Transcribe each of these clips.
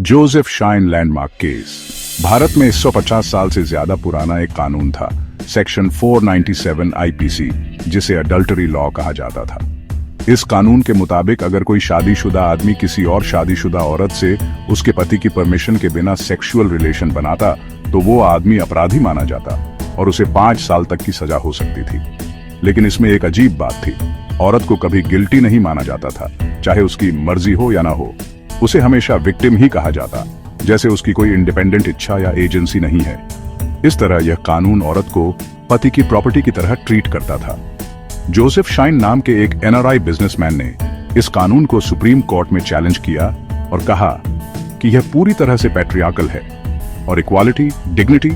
Joseph shine landmark case Bharat में 150 साल से ज्यादा पुराना एक कानून था, सेक्शन 497 आईपीसी, जिसे अडल्टरी लॉ कहा जाता था। इस कानून के मुताबिक अगर कोई शादीशुदा आदमी किसी और शादीशुदा औरत से उसके पति की परमिशन के बिना सेक्सुअल रिलेशन बनाता तो वो आदमी अपराधी माना जाता और उसे 5 साल तक की सजा हो सकती थी। लेकिन इसमें एक अजीब बात थी, औरत को कभी गिल्टी नहीं माना जाता था, चाहे उसकी मर्जी हो या ना हो। उसे हमेशा विक्टिम ही कहा जाता, जैसे उसकी कोई इंडिपेंडेंट इच्छा या एजेंसी नहीं है। इस तरह यह कानून औरत को पति की प्रॉपर्टी की तरह ट्रीट करता था। जोसेफ शाइन नाम के एक एनआरआई बिजनेसमैन ने इस कानून को सुप्रीम कोर्ट में चैलेंज किया और कहा कि यह पूरी तरह से पैट्रियार्कल है और इक्वालिटी, डिग्निटी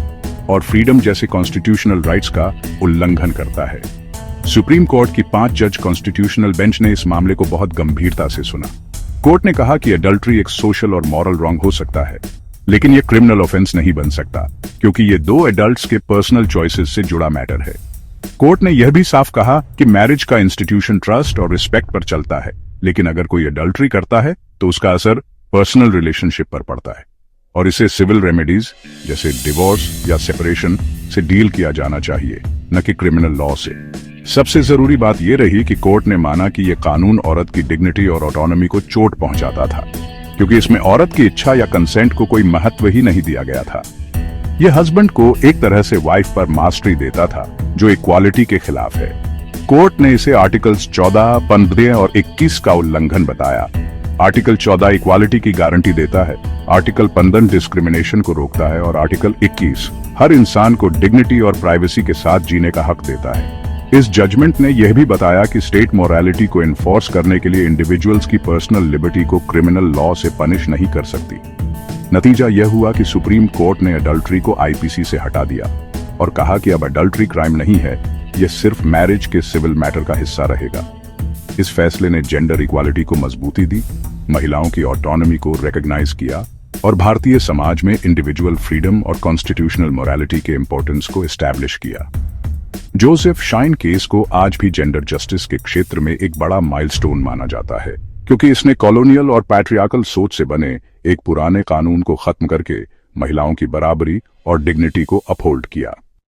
और फ्रीडम जैसे कॉन्स्टिट्यूशनल राइट्स का उल्लंघन करता है। सुप्रीम कोर्ट की 5 जज कॉन्स्टिट्यूशनल बेंच ने इस मामले को बहुत गंभीरता से सुना। कोर्ट ने कहा कि अडल्ट्री एक सोशल और मॉरल रॉन्ग हो सकता है, लेकिन यह क्रिमिनल ऑफेंस नहीं बन सकता, क्योंकि ये 2 एडल्ट्स के पर्सनल चॉइसेस से जुड़ा मैटर है। कोर्ट ने यह भी साफ कहा कि मैरिज का इंस्टीट्यूशन ट्रस्ट और रिस्पेक्ट पर चलता है, लेकिन अगर कोई अडल्ट्री करता है तो उसका असर पर्सनल रिलेशनशिप पर पड़ता है और इसे सिविल रेमेडीज जैसे डिवोर्स या सेपरेशन से डील किया जाना चाहिए, न कि क्रिमिनल लॉ से। सबसे जरूरी बात यह रही कि कोर्ट ने माना कि यह कानून औरत की डिग्निटी और ऑटोनॉमी को चोट पहुंचाता था, क्योंकि इसमें औरत की इच्छा या कंसेंट को कोई महत्व ही नहीं दिया गया था। यह हस्बैंड को एक तरह से वाइफ पर मास्टरी देता था, जो इक्वालिटी के खिलाफ है। कोर्ट ने इसे आर्टिकल्स 14, 15 और 21 का उल्लंघन बताया। आर्टिकल 14 इक्वालिटी की गारंटी देता है, आर्टिकल 15 डिस्क्रिमिनेशन को रोकता है और आर्टिकल 21 हर इंसान को डिग्निटी और प्राइवेसी के साथ जीने का हक देता है। इस जजमेंट ने यह भी बताया कि स्टेट मोरालिटी को एनफोर्स करने के लिए इंडिविजुअल्स की पर्सनल लिबर्टी को क्रिमिनल लॉ से पनिश नहीं कर सकती। नतीजा यह हुआ कि सुप्रीम कोर्ट ने अडल्ट्री को आईपीसी से हटा दिया और कहा कि अब अडल्ट्री क्राइम नहीं है, यह सिर्फ मैरिज के सिविल मैटर का हिस्सा रहेगा। इस फैसले ने जेंडर इक्वालिटी को मजबूती दी, महिलाओं की ऑटोनॉमी को रिकॉग्नाइज किया और भारतीय समाज में इंडिविजुअल फ्रीडम और कॉन्स्टिट्यूशनल मोरालिटी के इंपॉर्टेंस को एस्टैब्लिश किया। जोसेफ शाइन केस को आज भी जेंडर जस्टिस के क्षेत्र में एक बड़ा माइलस्टोन माना जाता है, क्योंकि इसने कॉलोनियल और पैट्रियार्कल सोच से बने एक पुराने कानून को खत्म करके महिलाओं की बराबरी और डिग्निटी को अपहोल्ड किया।